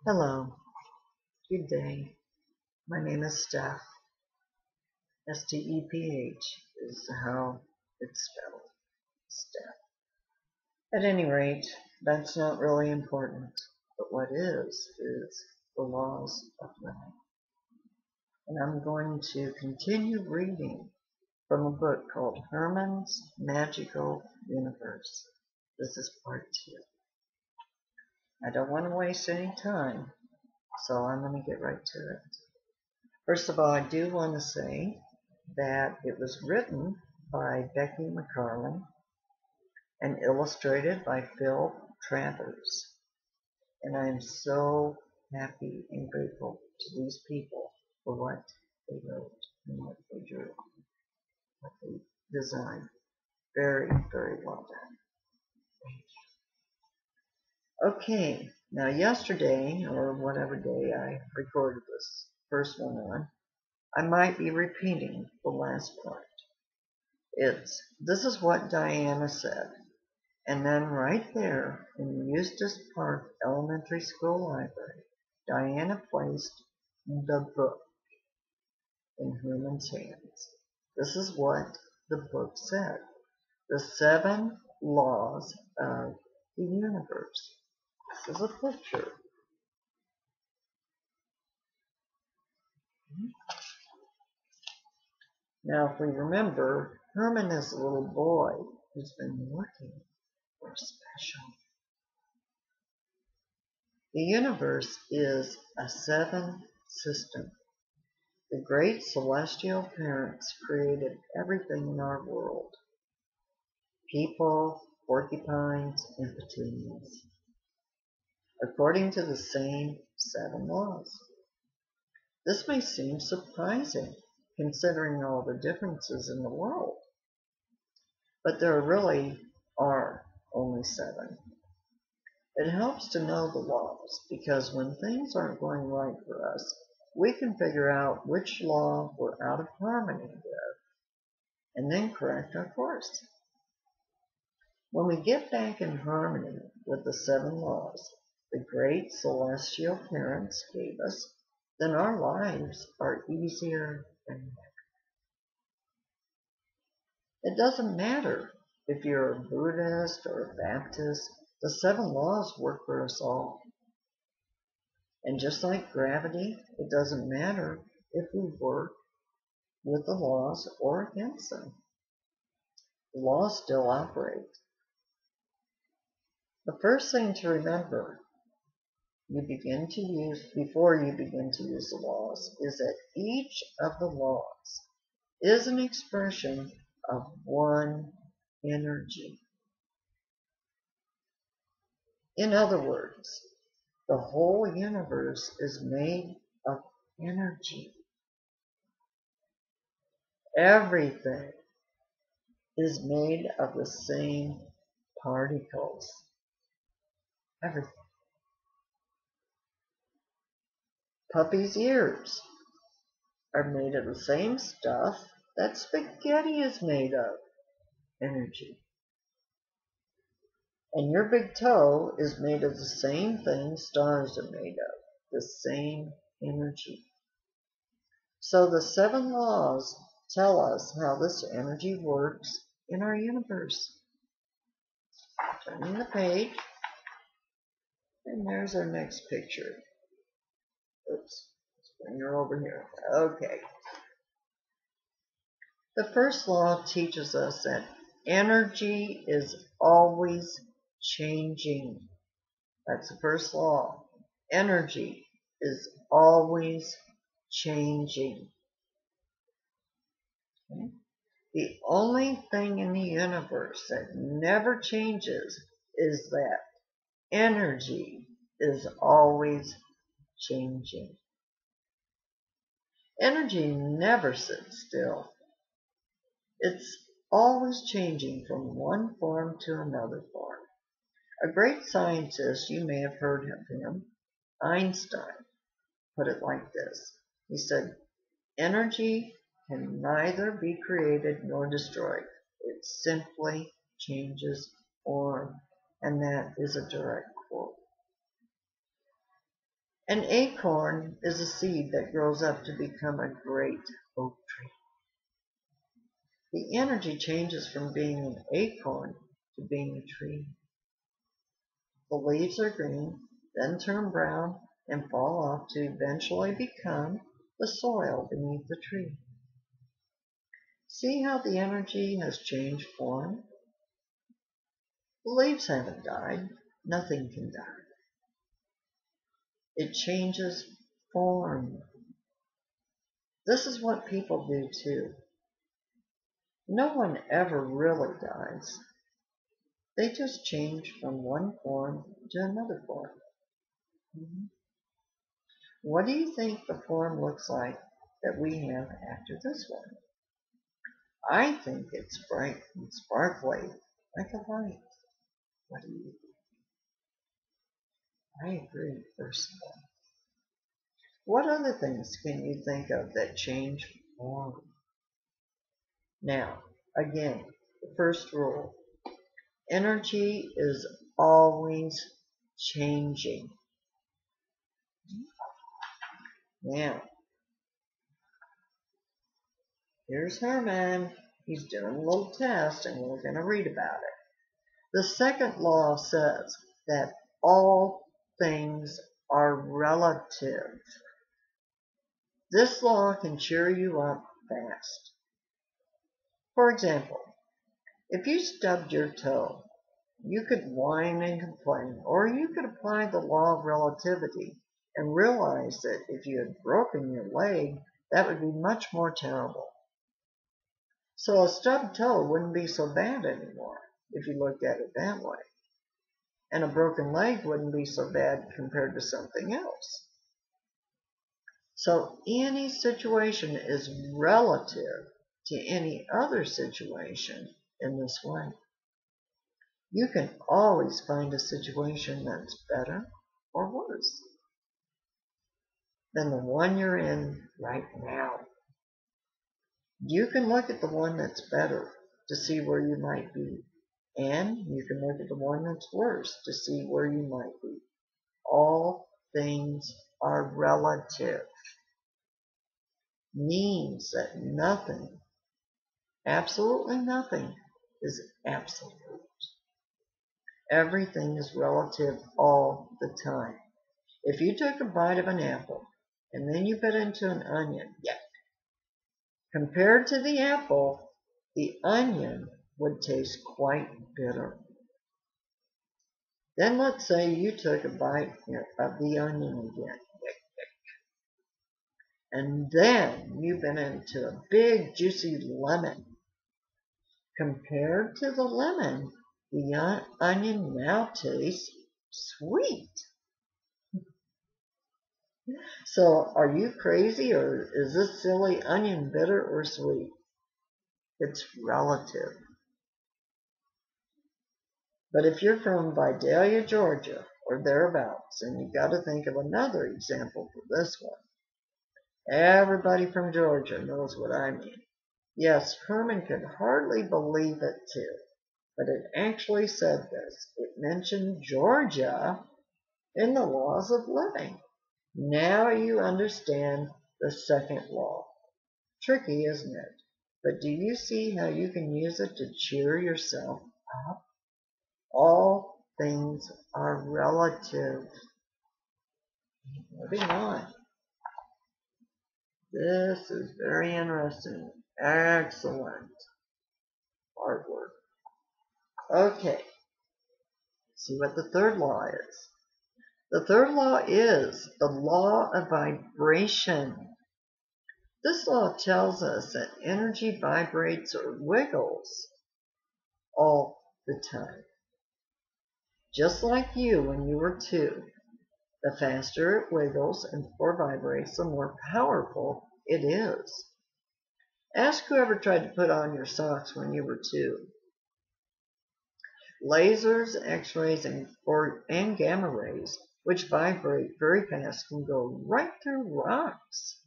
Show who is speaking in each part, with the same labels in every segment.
Speaker 1: Hello, good day. My name is Steph. Steph is how it's spelled. Steph. At any rate, that's not really important. But what is the laws of living. And I'm going to continue reading from a book called Herman's Magical Universe. This is part 2. I don't want to waste any time, so I'm going to get right to it. First of all, I do want to say that it was written by Becky McCarlin and illustrated by Phil Travers. And I am so happy and grateful to these people for what they wrote and what they drew, what they designed. Very, very well done. Okay, now yesterday, or whatever day I recorded this first one on, I might be repeating the last part. This is what Diana said. And then right there in Eustis Park Elementary School Library, Diana placed the book in Herman's hands. This is what the book said. The 7 Laws of the Universe. This is a picture. Now if we remember, Herman is a little boy who's been looking for special. The universe is a 7 system. The great celestial parents created everything in our world. People, porcupines, and petunias. According to the same 7 laws. This may seem surprising, considering all the differences in the world. But there really are only 7. It helps to know the laws, because when things aren't going right for us, we can figure out which law we're out of harmony with, and then correct our course. When we get back in harmony with the 7 laws the great celestial parents gave us, then our lives are easier than ever. It doesn't matter if you're a Buddhist or a Baptist, the 7 laws work for us all. And just like gravity, it doesn't matter if we work with the laws or against them. The laws still operate. The first thing to remember before you begin to use the laws is that each of the laws is an expression of one energy. In other words, the whole universe is made of energy. Everything is made of the same particles. Everything. Puppy's ears are made of the same stuff that spaghetti is made of, energy. And your big toe is made of the same thing stars are made of, the same energy. So the 7 laws tell us how this energy works in our universe. Turning the page, and there's our next picture. Oops, let's bring her over here. Okay. The first law teaches us that energy is always changing. That's the first law. Energy is always changing. Okay? The only thing in the universe that never changes is that energy is always changing. Energy never sits still. It's always changing from one form to another form. A great scientist, you may have heard of him, Einstein, put it like this. He said, energy can neither be created nor destroyed. It simply changes form. And that is a direct quote. An acorn is a seed that grows up to become a great oak tree. The energy changes from being an acorn to being a tree. The leaves are green, then turn brown and fall off to eventually become the soil beneath the tree. See how the energy has changed form? The leaves haven't died. Nothing can die. It changes form. This is what people do too. No one ever really dies. They just change from one form to another form. What do you think the form looks like that we have after this one? I think it's bright and sparkly, like a light. What do you think? I agree, personally. What other things can you think of that change form? Now, again, the first rule. Energy is always changing. Now, here's Herman. He's doing a little test and we're going to read about it. The second law says that all things are relative. This law can cheer you up fast. For example, if you stubbed your toe, you could whine and complain, or you could apply the law of relativity and realize that if you had broken your leg, that would be much more terrible. So a stubbed toe wouldn't be so bad anymore if you looked at it that way. And a broken leg wouldn't be so bad compared to something else. So any situation is relative to any other situation in this way. You can always find a situation that's better or worse than the one you're in right now. You can look at the one that's better to see where you might be, and you can look at the one that's worse to see where you might be. All things are relative. Means that nothing, absolutely nothing, is absolute. Everything is relative all the time. If you took a bite of an apple and then you bit into an onion, compared to the apple, the onion would taste quite bitter. Then let's say you took a bite of the onion again, and then you bit into a big juicy lemon. Compared to the lemon, the onion now tastes sweet. So are you crazy, or is this silly onion bitter or sweet? It's relative. But if you're from Vidalia, Georgia, or thereabouts, and you got to think of another example for this one. Everybody from Georgia knows what I mean. Yes, Herman could hardly believe it too, but it actually said this. It mentioned Georgia in the laws of living. Now you understand the second law. Tricky, isn't it? But do you see how you can use it to cheer yourself up? All things are relative. Moving on. This is very interesting. Excellent artwork. Okay. See what the third law is. The third law is the law of vibration. This law tells us that energy vibrates or wiggles all the time. Just like you when you were 2. The faster it wiggles and or vibrates, the more powerful it is. Ask whoever tried to put on your socks when you were 2. Lasers, X-rays, and gamma rays, which vibrate very fast, can go right through rocks.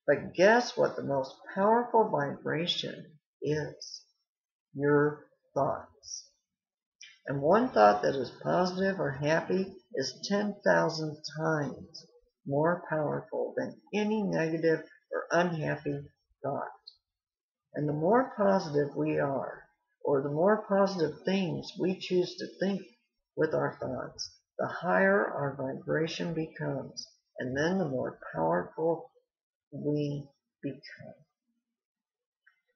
Speaker 1: But guess what the most powerful vibration is? Your thoughts. And one thought that is positive or happy is 10,000 times more powerful than any negative or unhappy thought. And the more positive we are, or the more positive things we choose to think with our thoughts, the higher our vibration becomes, and then the more powerful we become.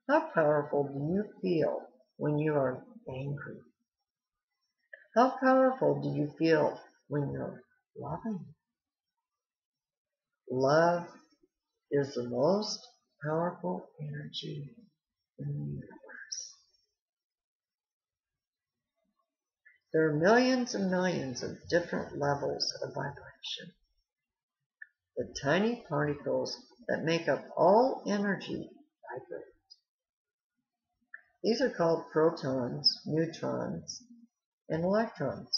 Speaker 1: How powerful do you feel when you are angry? How powerful do you feel when you're loving? Love is the most powerful energy in the universe. There are millions and millions of different levels of vibration. The tiny particles that make up all energy vibrate. These are called protons, neutrons, and electrons.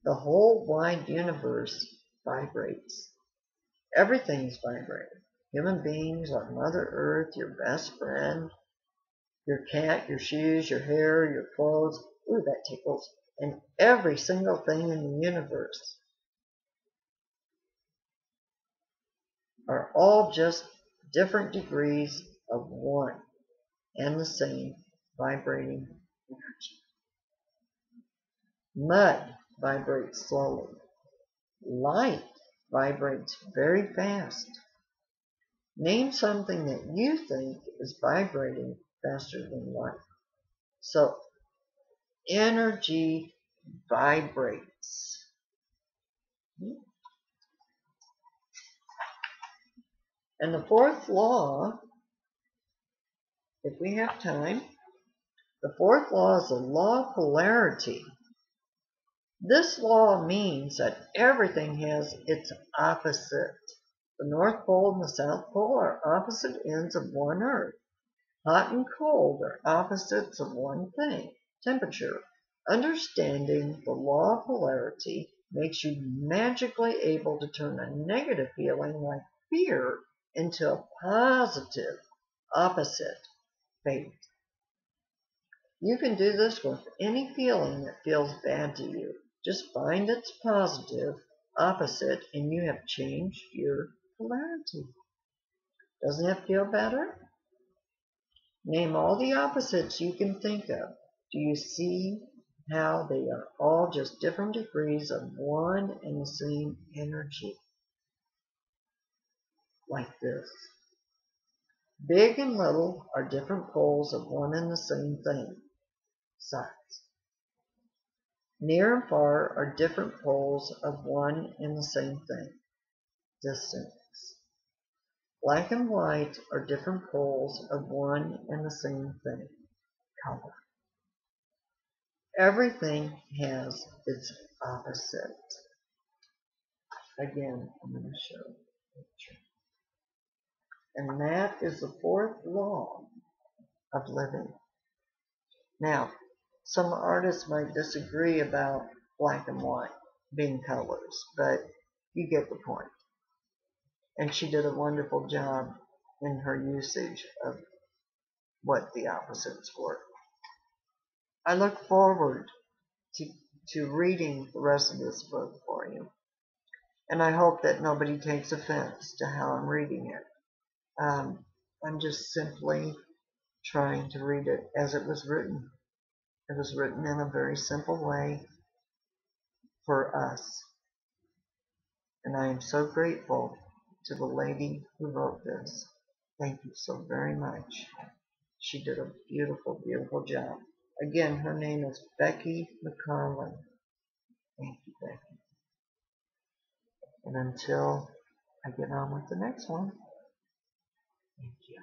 Speaker 1: The whole wide universe vibrates. Everything's vibrating. Human beings, our Mother Earth, your best friend, your cat, your shoes, your hair, your clothes. Ooh, that tickles. And every single thing in the universe are all just different degrees of one and the same vibrating energy. Mud vibrates slowly. Light vibrates very fast. Name something that you think is vibrating faster than light. So energy vibrates. And the fourth law, if we have time, the fourth law is the law of polarity. This law means that everything has its opposite. The North Pole and the South Pole are opposite ends of one Earth. Hot and cold are opposites of one thing, temperature. Understanding the law of polarity makes you magically able to turn a negative feeling like fear into a positive opposite, faith. You can do this with any feeling that feels bad to you. Just find its positive opposite and you have changed your polarity. Doesn't it feel better? Name all the opposites you can think of. Do you see how they are all just different degrees of one and the same energy? Like this. Big and little are different poles of one and the same thing. Size. Near and far are different poles of one and the same thing. Distance. Black and white are different poles of one and the same thing. Color. Everything has its opposite. Again, I'm going to show a picture. And that is the fourth law of living. Now, some artists might disagree about black and white being colors, but you get the point. And she did a wonderful job in her usage of what the opposites were. I look forward to reading the rest of this book for you. And I hope that nobody takes offense to how I'm reading it. I'm just simply trying to read it as it was written. It was written in a very simple way for us. And I am so grateful to the lady who wrote this. Thank you so very much. She did a beautiful, beautiful job. Again, her name is Becky McCarlin. Thank you, Becky. And until I get on with the next one, thank you.